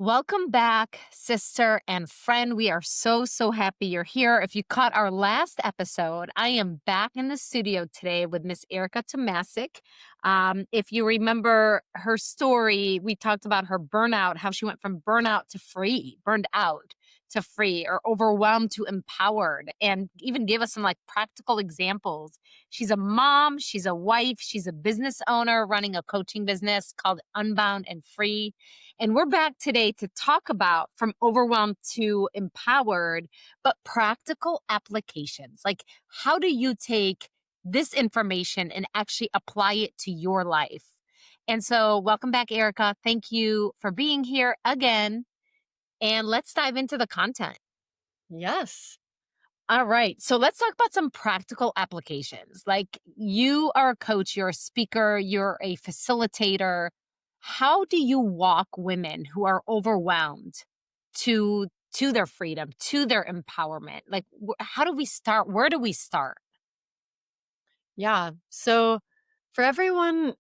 Welcome back, sister and friend. We are so happy you're here. If you caught our last episode, I am back in the studio today with Miss Erica Tomasik. If you remember her story, we talked about her burnout, how she went from burned out to free, or overwhelmed to empowered, and even gave us some like practical examples. She's a mom, she's a wife, she's a business owner running a coaching business called Unbound and Free. And we're back today to talk about from overwhelmed to empowered, but practical applications. Like, how do you take this information and actually apply it to your life? And so, welcome back, Erica. Thank you for being here again. And let's dive into the content. Yes. All right. So let's talk about some practical applications. Like, you are a coach, you're a speaker, you're a facilitator. How do you walk women who are overwhelmed to their freedom, to their empowerment? Like, how do we start? Where do we start? Yeah. So for everyone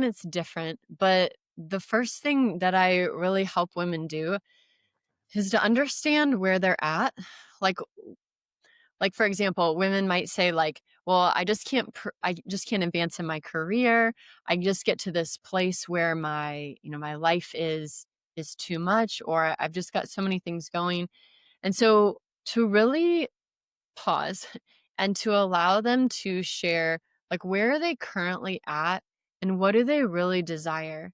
it's different, but the first thing that I really help women do is to understand where they're at. Like like for example, women might say like, "Well, I just can't advance in my career. I just get to this place where my life is too much, or I've just got so many things going." And so to really pause and to allow them to share like where are they currently at and what do they really desire.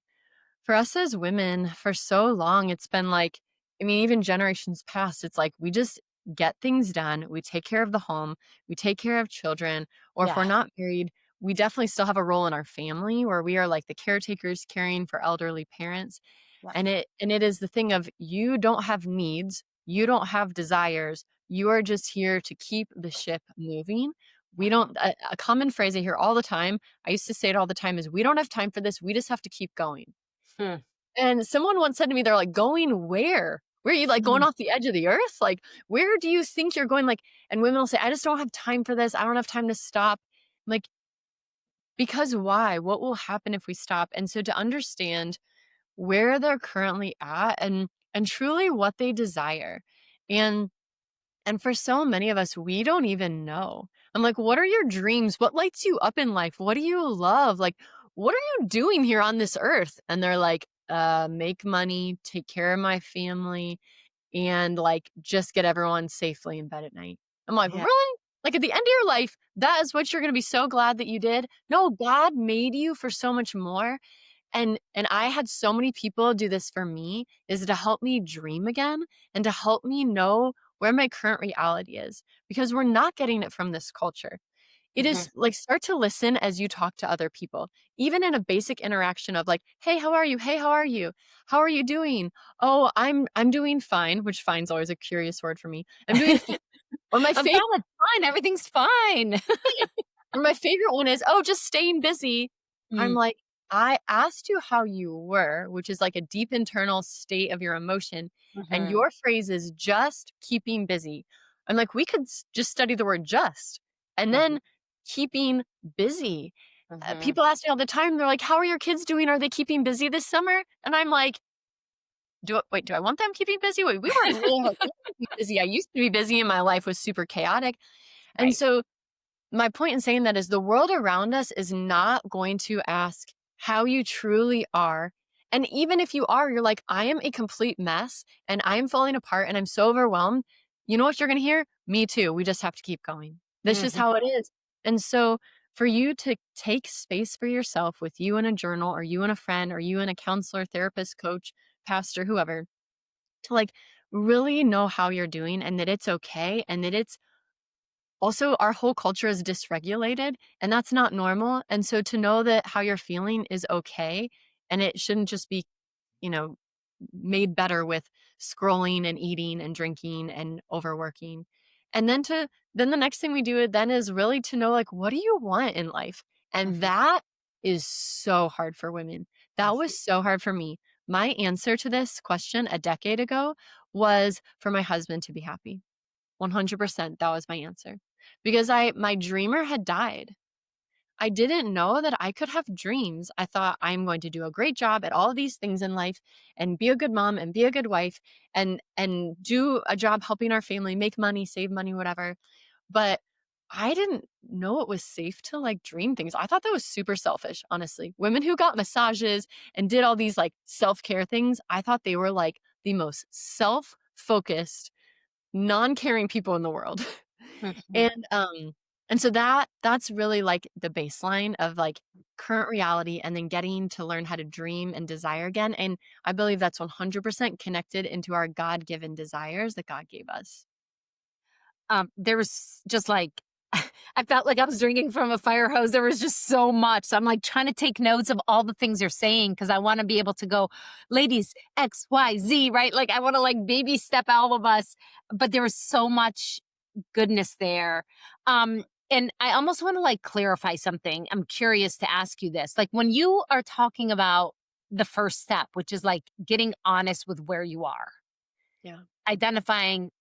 For us as women, for so long it's been like, I mean, even generations past, it's like we just get things done, we take care of the home, we take care of children, or if Yeah. we're not married, we definitely still have a role in our family where we are like the caretakers caring for elderly parents. Right. And it is the thing of you don't have needs, you don't have desires, you are just here to keep the ship moving. We don't a common phrase I hear all the time, I used to say it all the time, is we don't have time for this, we just have to keep going. Hmm. And someone once said to me, they're like, "Going where? Where are you, like, going off the edge of the earth? Like, where do you think you're going?" Like, and women will say, "I just don't have time for this. I don't have time to stop." I'm like, "Because why? What will happen if we stop?" And so to understand where they're currently at and truly what they desire. And and for so many of us, we don't even know. I'm like, "What are your dreams? What lights you up in life? What do you love? Like, what are you doing here on this earth?" And they're like, make money, take care of my family, and like just get everyone safely in bed at night." I'm like, Yeah. "Really? Like at the end of your life, that is what you're going to be so glad that you did?" No, God made you for so much more. And I had so many people do this for me, is to help me dream again and to help me know where my current reality is, because we're not getting it from this culture. It Hmm. is like, start to listen as you talk to other people, even in a basic interaction of like, "Hey, how are you? Hey, how are you? How are you doing?" "Oh, I'm doing fine," which fine's always a curious word for me. "I'm doing fine." Or my I'm favorite fine. It's fine. Everything's fine. or my favorite one is, "Oh, just staying busy." I'm Mm. like, "I asked you how you were," which is like a deep internal state of your emotion, and Hmm. your phrase is "just keeping busy." I'm like, "We could just study the word just, and Hmm. then keeping busy." Hmm. People ask me all the time, they're like, "How are your kids doing? Are they keeping busy this summer?" And I'm like, do I want them keeping busy? Wait, we weren't really like, busy. I used to be busy and my life was super chaotic. And Right. so my point in saying that is the world around us is not going to ask how you truly are. And even if you are, you're like, "I am a complete mess and I'm falling apart and I'm so overwhelmed." You know what you're going to hear? "Me too. We just have to keep going. That's just Hmm. how it is." And so for you to take space for yourself with you in a journal, or you and a friend, or you and a counselor, therapist, coach, pastor, whoever, to like really know how you're doing and that it's okay, and that it's also, our whole culture is dysregulated, and that's not normal. And so to know that how you're feeling is okay, and it shouldn't just be, you know, made better with scrolling and eating and drinking and overworking. And then the next thing we do then is really to know like, what do you want in life? And Hmm. that is so hard for women. That was so hard for me. My answer to this question a decade ago was for my husband to be happy. 100%, that was my answer. Because my dreamer had died. I didn't know that I could have dreams. I thought I'm going to do a great job at all of these things in life and be a good mom and be a good wife and do a job helping our family, make money, save money, whatever. But I didn't know it was safe to like dream things. I thought that was super selfish, honestly. Women who got massages and did all these like self-care things, I thought they were like the most self-focused, non-caring people in the world. Mhm. And so that's really like the baseline of like current reality and then getting to learn how to dream and desire again. And I believe that's 100% connected into our God-given desires that God gave us. There was just like I felt like I was drinking from a fire hose. There was just so much. So I'm like trying to take notes of all the things you're saying because I want to be able to go, ladies, X, Y, Z, right? Like I want to like baby step all of us. But there was so much goodness there. And I almost want to like clarify something. I'm curious to ask you this. Like when you are talking about the first step, which is like getting honest with where you are, Yeah. identifying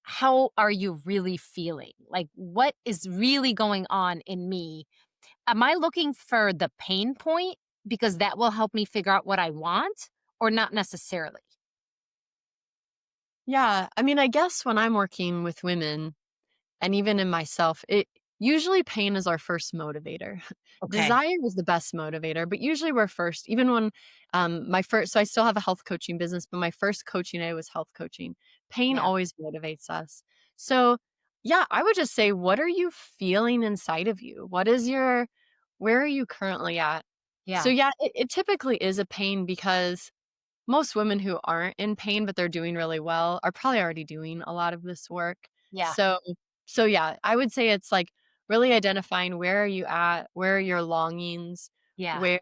how are you really feeling? Like, what is really going on in me? Am I looking for the pain point because that will help me figure out what I want or not necessarily? Yeah. I mean, I guess when I'm working with women, and even in myself, it usually pain is our first motivator. Okay. Desire is the best motivator, but usually we're first. Even when my first, so I still have a health coaching business, but my first coaching I was health coaching. Pain Yeah. always motivates us. So, yeah, I would just say, what are you feeling inside of you? Where are you currently at? So, Yeah. yeah, it typically is a pain because most women who aren't in pain, but they're doing really well, are probably already doing a lot of this work. Yeah. So so yeah, I would say it's like really identifying where are you at, where are your longings, Yeah. where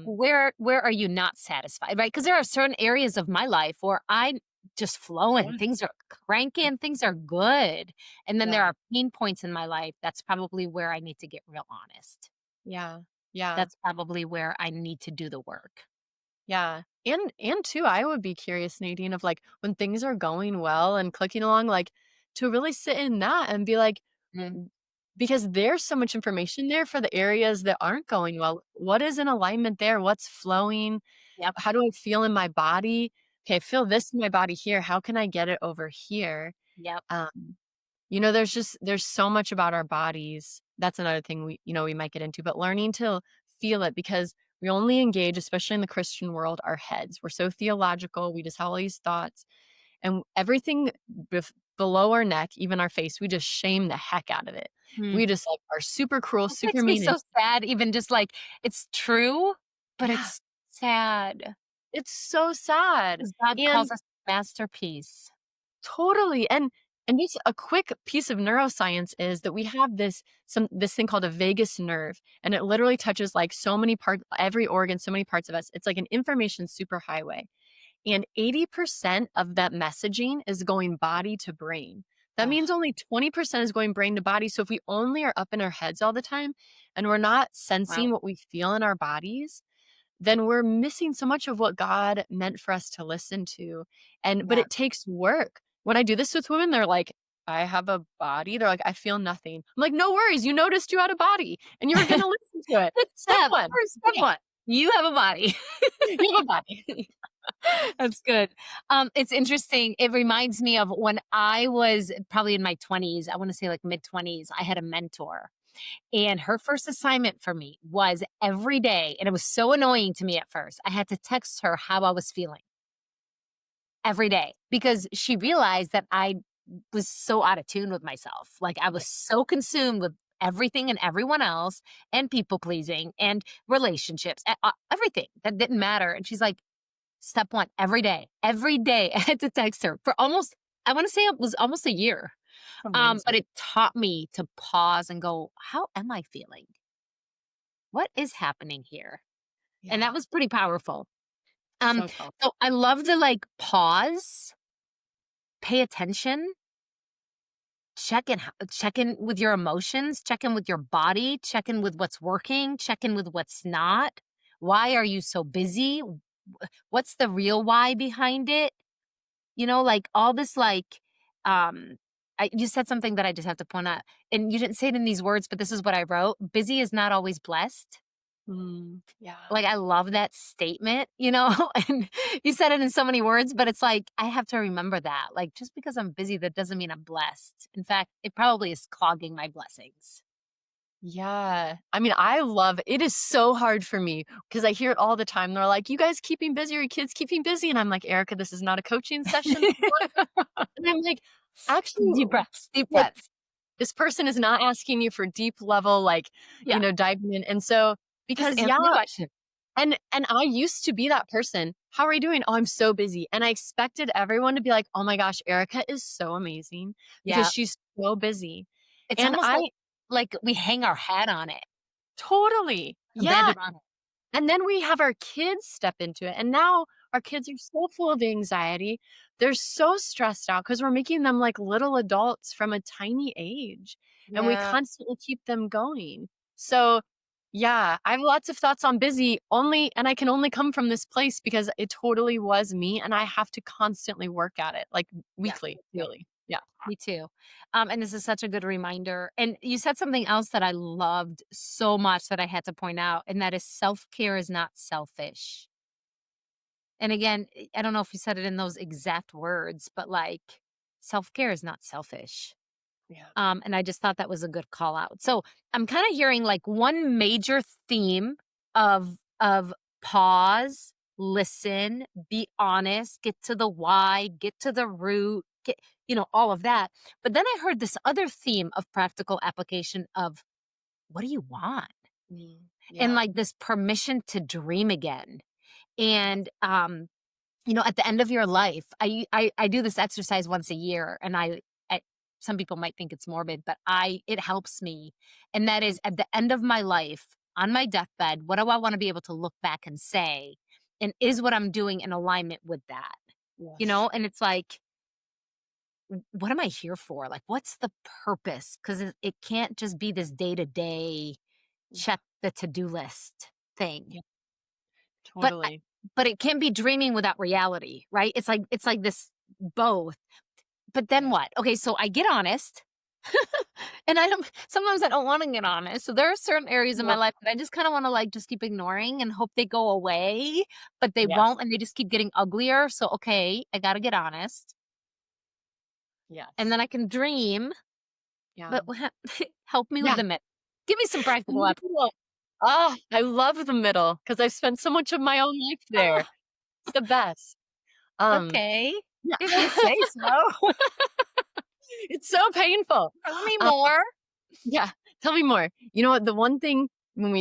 Where are you not satisfied? Right. Because there are certain areas of my life where I'm just flowing. yeah, Things are cranking, things are good. And then there yeah, are pain points in my life. That's probably where I need to get real honest. yeah, yeah, That's probably where I need to do the work. yeah. And too, I would be curious, Nadine, of like when things are going well and clicking along, like to really sit in that and be like, Mm, because there's so much information there for the areas that aren't going well. What is in alignment there? What's flowing? yep, How do I feel in my body? Okay, I feel this in my body here. How can I get it over here? yep. Um, there's so much about our bodies. That's another thing we might get into, but learning to feel it because we only engage, especially in the Christian world, our heads. We're so theological. We just have all these thoughts and everything below our neck, even our face, we just shame the heck out of it. Mm. We just like are super cruel, It super makes me mean. so And sad even just, like, it's true, but yeah, it's sad it's so sad. 'cause God calls And us masterpiece. totally. And just a quick piece of neuroscience is that we have this thing called a vagus nerve, and it literally touches like so many parts, every organ, so many parts of us. It's like an information superhighway. And 80% of that messaging is going body to brain. That Oh, means only 20% is going brain to body. So if we only are up in our heads all the time and we're not wow. sensing what we feel in our bodies, then we're missing so much of what God meant for us to listen to. But Yeah. it takes work. When I do this with women, they're like, I have a body. They're like, I feel nothing. I'm like, no worries. You noticed you had a body and you were going to listen to it. Good Step step. one. First step Yeah, one, you have a body. you have a body. That's good. It's interesting. It reminds me of when I was probably in my 20s, I wanna say, like, mid-20s, I had a mentor. And her first assignment for me was every day, and it was so annoying to me at first. I had to text her how I was feeling every day because she realized that I was so out of tune with myself. Like I was so consumed with everything and everyone else and people pleasing and relationships, everything that didn't matter. And she's like, step one, every day I had to text her for almost, I want to say it was almost a year. But Amazing. it taught me to pause and go, how am I feeling? What is happening here? And Yeah. that was pretty powerful. Um, So powerful. so I love to like pause, pay attention, check in with your emotions, check in with your body, check in with what's working, check in with what's not. Why are you so busy? What's the real why behind it? You know, like all this like um you said something that I just have to point out, and you didn't say it in these words, but this is what I wrote. Busy is not always blessed. Yeah. Like, I love that statement, you know, and you said it in so many words, but it's like, I have to remember that. Like, just because I'm busy, that doesn't mean I'm blessed. In fact, it probably is clogging my blessings. Yeah. I mean, I love it is so hard for me because I hear it all the time. They're like, "You guys keeping busy, or your kids keeping busy?" And I'm like, "Erica, this is not a coaching session." And I'm like, "Actually, Deep breaths, deep like, breaths. this person is not asking you for deep level, like, Yeah, diving in." And so just because, answer the yeah, question. and I used to be that person. "How are you doing?" "Oh, I'm so busy." And I expected everyone to be like, "Oh my gosh, Erica is so amazing because Yeah, she's so busy." it's And almost I like we hang our hat on it, totally. a badge Yeah. of honor. And then we have our kids step into it. And now our kids are so full of anxiety. They're so stressed out because we're making them like little adults from a tiny age. And we Yeah, constantly keep them going. So, yeah, I have lots of thoughts on busy only, and I can only come from this place because it totally was me. And I have to constantly work at it, like yeah, weekly, me too. really. Yeah. Me too. And this is such a good reminder. And you said something else that I loved so much that I had to point out, and that is self-care is not selfish. And again, I don't know if you said it in those exact words, but like self-care is not selfish. Yeah. And I just thought that was a good call out. So I'm kind of hearing like one major theme of pause, listen, be honest, get to the why, get to the root, get, all of that. But then I heard this other theme of practical application of what do you want? And Yeah. like this permission to dream again. Yeah. And at the end of your life, I do this exercise once a year, and I some people might think it's morbid, but I it helps me, and that Mm, is at the end of my life, on my deathbed, what do I wanna be able to look back and say, and is what I'm doing in alignment with that? yes. And it's like, what am I here for? Like, what's the purpose? Because it can't just be this day-to-day, Yeah. check the to-do list thing. Yeah. But I Totally. but it can be dreaming without reality, right? It's like this both. But then Yeah. what? Okay, so I get honest, and I don't sometimes I don't wanna get honest. So there are certain areas in my Well, life that I just kinda wanna, like, just keep ignoring and hope they go away, but they yes. won't, and they just keep getting uglier. So, okay, I gotta get honest, and Yes. then I can dream, Yeah. but help me with Yeah. the myth. Give me some The practical app. middle. Ah, I love the middle because 'cause I've spent so much of my own life there. Oh, It's the best. Um, okay. yeah. If you say so. It's so painful. Tell me Um, more. yeah, tell me more. You know what, the one thing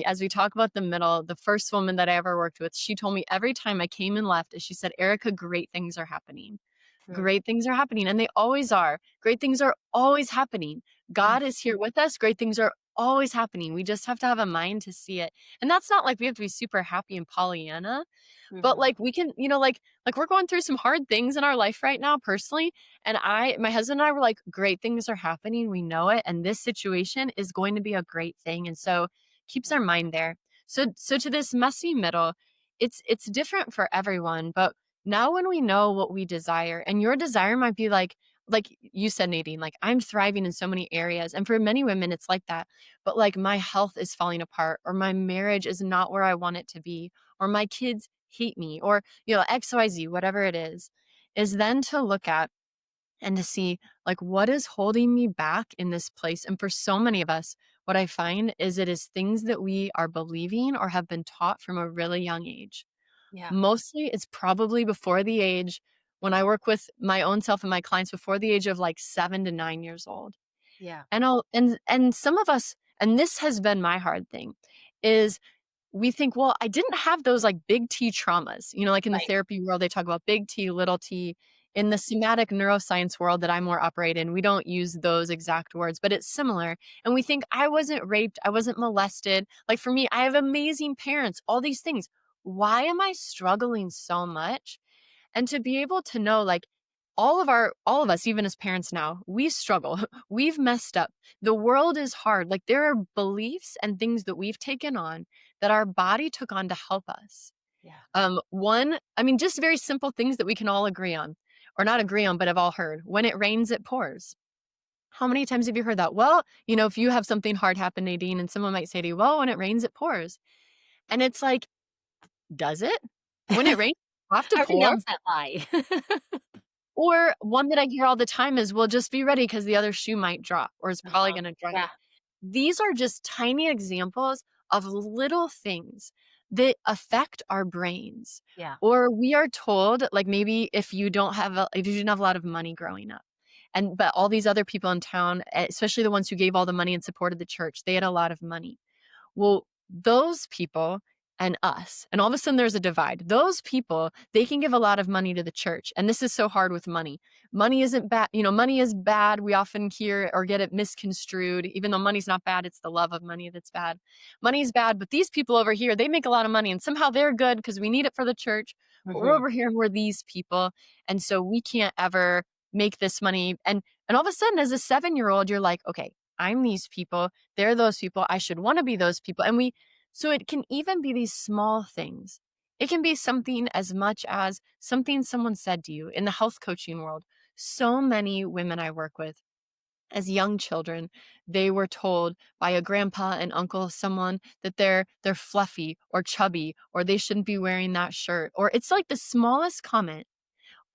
as we talk about the middle, the first woman that I ever worked with, she told me every time I came and left, she said, "Erica, great things are happening. True. Great things are happening," and they always are. Great things are always happening. Mm, God is here with us. Great things are always happening. We just have to have a mind to see it. And that's not like we have to be super happy and Pollyanna, but, mhm. like, we can, like, we're going through some hard things in our life right now personally, and my husband and I were like, "Great things are happening, we know it, and this situation is going to be a great thing," and so, keeps our mind there. So to this messy middle, it's different for everyone, but now when we know what we desire, and your desire might be like you said, Nadine, like, "I'm thriving in so many areas," and for many women, it's like that, but, like, "My health is falling apart," or "My marriage is not where I want it to be," or "My kids hate me," or, XYZ, whatever it is then to look at and to see, like, what is holding me back in this place. And for so many of us, what I find is it is things that we are believing or have been taught from a really young age. Yeah, Mostly it's probably before the age when I work with my own self and my clients before the age of like 7 to 9 years old. yeah, And some of us, and this has been my hard thing, is we think, well, I didn't have those like big T traumas. Like in the right. therapy world, they talk about big T, little t. In the somatic neuroscience world that I more operate in, we don't use those exact words, but it's similar. And we think, I wasn't raped, I wasn't molested. Like for me, I have amazing parents, all these things. Why am I struggling so much? And to be able to know, like, all of us, even as parents now, we struggle. We've messed up. The world is hard. Like there are beliefs and things that we've taken on that our body took on to help us. Yeah, I mean, just very simple things that we can all agree on, or not agree on, but have all heard. When it rains, it pours. How many times have you heard that? Well, if you have something hard happen, Nadine, and someone might say to you, well, when it rains, it pours. And it's like, does it? When it rains, you have to Everybody pour? knows that lie. Or one that I hear all the time is, well, just be ready because the other shoe might drop or is probably Uh-huh. going to drop. Yeah, These are just tiny examples of little things that affect our brains. yeah, Or we are told, like maybe if you didn't have a lot of money growing up, but all these other people in town, especially the ones who gave all the money and supported the church, they had a lot of money. Well, those people and us, and all of a sudden there's a divide. Those people, they can give a lot of money to the church. And this is so hard with money. Money isn't bad. Money is bad. We often hear or get it misconstrued. Even though money's not bad, it's the love of money that's bad. Money is bad, but these people over here, they make a lot of money and somehow they're good because we need it for the church. But we're mhm, over here and we're these people. And so we can't ever make this money. And all of a sudden, as a 7-year-old, you're like, okay, I'm these people. They're those people. I should want to be those people. So it can even be these small things. It can be something as much as something someone said to you in the health coaching world. So many women I work with as young children, they were told by a grandpa and uncle, someone that they're fluffy or chubby or they shouldn't be wearing that shirt. Or it's like the smallest comment,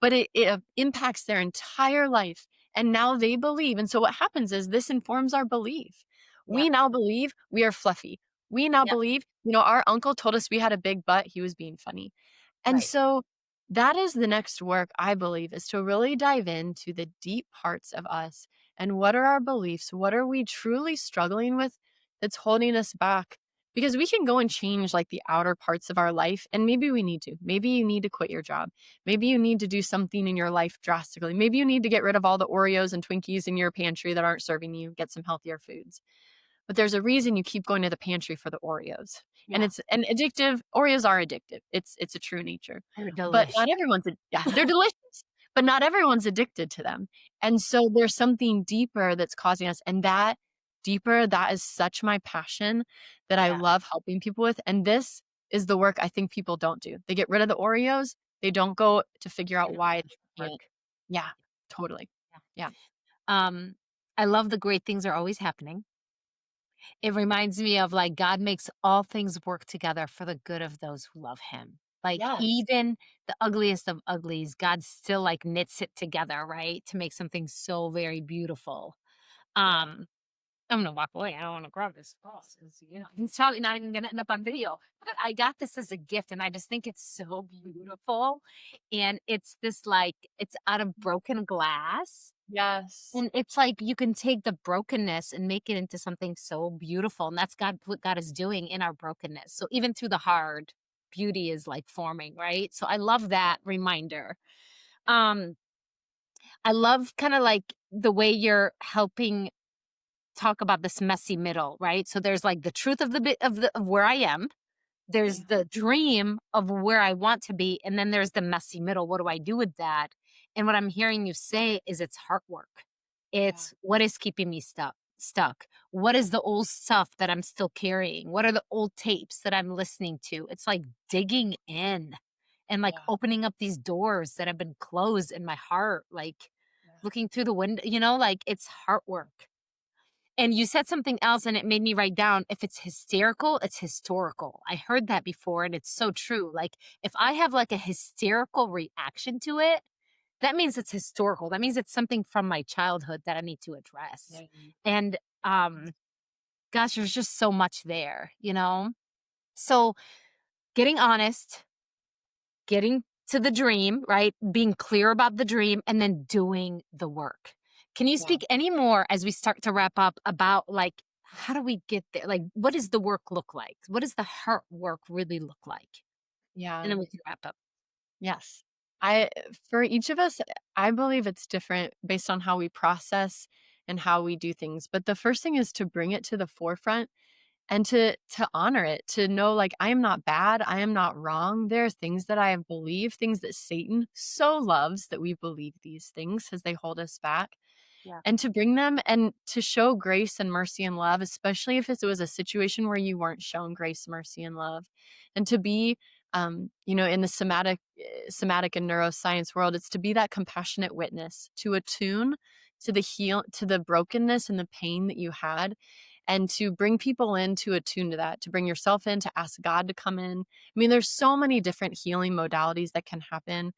but it impacts their entire life. And now they believe. And so what happens is this informs our belief. yeah, We now believe we are fluffy. We now yep, believe, our uncle told us we had a big butt. He was being funny. And right, so that is the next work, I believe, is to really dive into the deep parts of us and what are our beliefs? What are we truly struggling with that's holding us back? Because we can go and change like the outer parts of our life, and maybe we need to. Maybe you need to quit your job. Maybe you need to do something in your life drastically. Maybe you need to get rid of all the Oreos and Twinkies in your pantry that aren't serving you, get some healthier foods. But there's a reason you keep going to the pantry for the Oreos. And yeah. it's an addictive. Oreos are addictive. It's a true nature. They're But delicious. not everyone's yeah, they're delicious, but not everyone's addicted to them. And so there's something deeper that's causing us, and that deeper, that is such my passion that I Yeah, love helping people with. And this is the work I think people don't do. They get rid of the Oreos, they don't go to figure they out don't why do they the can't. work. Yeah, totally. Yeah. Yeah. Um, I love the great things are always happening. It reminds me of, like, God makes all things work together for the good of those who love him. Like, Yes. even the ugliest of uglies, God still, like, knits it together, right, to make something so very beautiful. Yeah. Um, I'm gonna walk away. I don't wanna grab this cross 'cause, it's probably not even gonna end up on video. But I got this as a gift, and I just think it's so beautiful, and it's this, like it's out of broken glass, Yes. and it's like you can take the brokenness and make it into something so beautiful, and that's God what God is doing in our brokenness. So even through the hard, beauty is, like, forming, right? So I love that reminder. Um, I love kinda, like, the way you're helping talk about this messy middle, right? So there's, like, the truth of the bit of where I am, there's Yeah. the dream of where I want to be, and then there's the messy middle. What do I do with that? And what I'm hearing you say is it's heart work. Yeah. It's what is keeping me stuck. What is the old stuff that I'm still carrying? What are the old tapes that I'm listening to? It's like digging in and like Yeah. opening up these doors that have been closed in my heart, like Yeah. looking through the window, like it's heart work. And you said something else and it made me write down, if it's hysterical, it's historical. I heard that before and it's so true. Like if I have like a hysterical reaction to it, that means it's historical. That means it's something from my childhood that I need to address. Yeah. And gosh, there's just so much there. So getting honest, getting to the dream, right? Being clear about the dream and then doing the work. Can you Yeah. speak any more as we start to wrap up about like how do we get there? Like what does the work look like? What does the heart work really look like? And Yeah. then we can wrap up. Yes. I For each of us, I believe it's different based on how we process and how we do things. But the first thing is to bring it to the forefront and to honor it, to know like I am not bad, I am not wrong. There are things that I have believed, things that Satan so loves that we believe these things as they hold us back. Yeah. And to bring them and to show grace and mercy and love, especially if it was a situation where you weren't shown grace, mercy, and love. And to be, in the somatic and neuroscience world, it's to be that compassionate witness, to attune to the brokenness and the pain that you had, and to bring people in to attune to that, to bring yourself in, to ask God to come in. I mean, there's so many different healing modalities that can happen.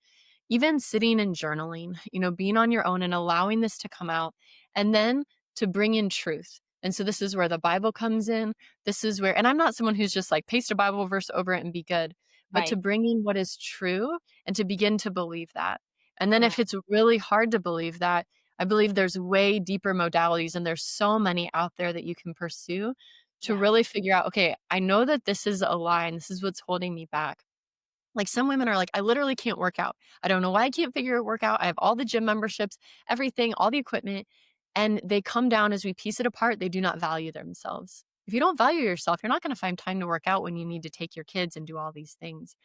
Even sitting and journaling, being on your own and allowing this to come out, and then to bring in truth. And so this is where the Bible comes in. This is where, and I'm not someone who's just like paste a Bible verse over it and be good, but to Right. bring in what is true and to begin to believe that. And then Yeah. if it's really hard to believe that, I believe there's way deeper modalities, and there's so many out there that you can pursue to Yeah. really figure out, okay, I know that this is a lie and this is what's holding me back. Like, some women are like, I literally can't work out. I don't know why I can't figure out work out. I have all the gym memberships, everything, all the equipment. And they come down as we piece it apart. They do not value themselves. If you don't value yourself, you're not going to find time to work out when you need to take your kids and do all these things.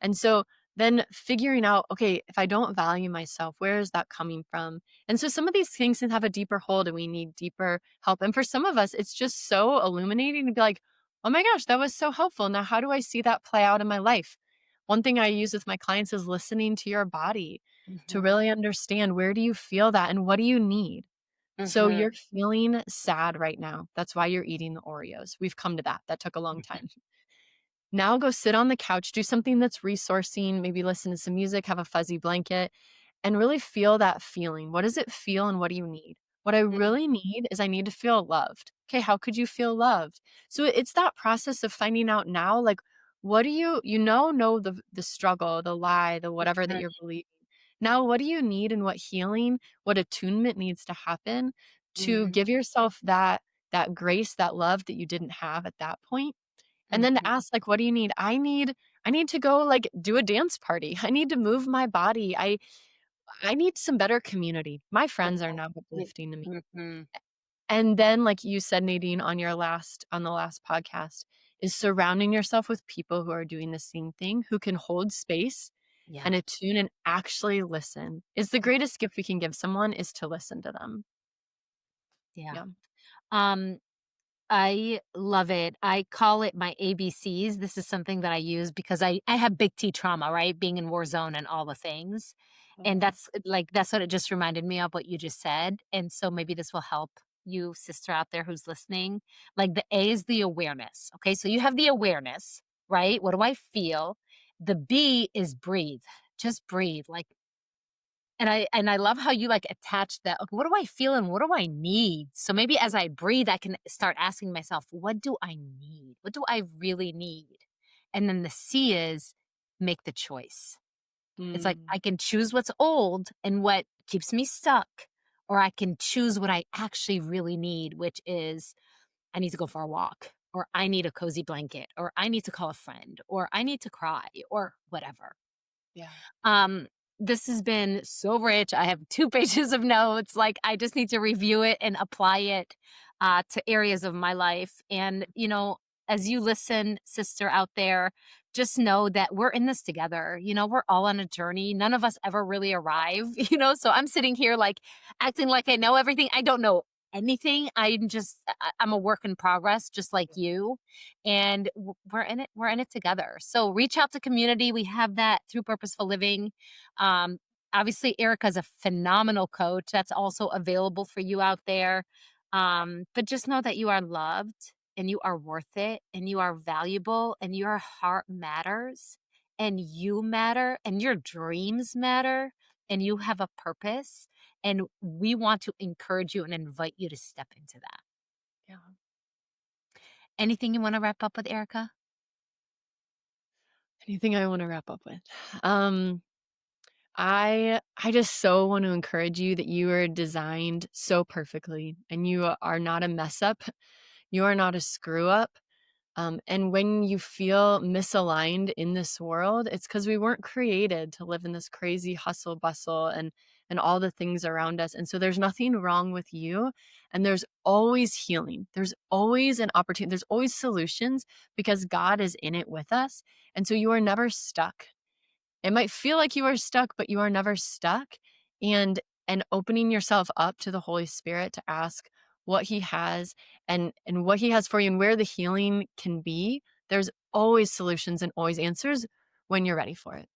And so then figuring out, okay, if I don't value myself, where is that coming from? And so some of these things can have a deeper hold and we need deeper help. And for some of us, it's just so illuminating to be like, oh my gosh, that was so helpful. Now, how do I see that play out in my life? One thing I use with my clients is listening to your body to Mhm. really understand, where do you feel that and what do you need? So Mhm. you're feeling sad right now. That's why you're eating the Oreos. We've come to that. That took a long time. Now go sit on the couch, do something that's resourcing, maybe listen to some music, have a fuzzy blanket, and really feel that feeling. What does it feel and what do you need? What I Mhm. really need is I need to feel loved. Okay, how could you feel loved? So it's that process of finding out now, like, what do know the struggle, the lie, the whatever that Mhm. you're believing. Now, what do you need and what healing, what attunement needs to happen to Mhm. give yourself that grace, that love that you didn't have at that point? And then to Mhm. ask, like, what do you need? I need to go, like, do a dance party. I need to move my body. I need some better community. My friends are not Mhm. uplifting to me. Mhm. And then, like you said, Nadine, on the last podcast, is surrounding yourself with people who are doing the same thing, who can hold space Yeah. and attune and actually listen. Is the Yeah. greatest gift we can give someone is to listen to them. Yeah. Yeah. Um, I love it. I call it my ABCs. This is something that I use because I have big T trauma, right? Being in war zone and all the things. And Oh, that's what it just reminded me of what you just said. And so maybe this will help you, sister out there who's listening. Like the A is the awareness. Okay. So you have the awareness, right? What do I feel? The B is breathe. Just breathe. Like, and I love how you, like, attach that, "Okay, what do I feel and what do I need?" So maybe as I breathe, I can start asking myself, "What do I need? What do I really need?" And then the C is make the choice. It's like mm, I can choose what's old and what keeps me stuck, or I can choose what I actually really need, which is I need to go for a walk, or I need a cozy blanket, or I need to call a friend, or I need to cry, or whatever. yeah. Um, this has been so rich. I have 2 pages of notes, like, I just need to review it and apply it, to areas of my life, and, as you listen, sister out there, just know that we're in this together, we're all on a journey, none of us ever really arrive, so I'm sitting here, like, acting like I know everything. I don't know anything. I'm a work in progress just like you, and we're in it together. So reach out to community. We have that through Purposeful Living. um, Obviously Erica is a phenomenal coach that's also available for you out there. But just know that you are loved and you are worth it and you are valuable and your heart matters and you matter and your dreams matter and you have a purpose, and we want to encourage you and invite you to step into that. Yeah. Anything you want to wrap up with, Erica? Anything I wanna wrap up with? Um I just so want to encourage you that you are designed so perfectly and you are not a mess up. You are not a screw up. And when you feel misaligned in this world, it's because we weren't created to live in this crazy hustle bustle and all the things around us. And so there's nothing wrong with you. And there's always healing. There's always an opportunity. There's always solutions because God is in it with us. And so you are never stuck. It might feel like you are stuck, but you are never stuck. And opening yourself up to the Holy Spirit to ask what he has and what he has for you and where the healing can be, there's always solutions and always answers when you're ready for it.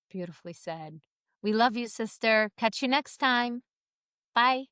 Beautifully said. We love you, sister. Catch you next time. Bye.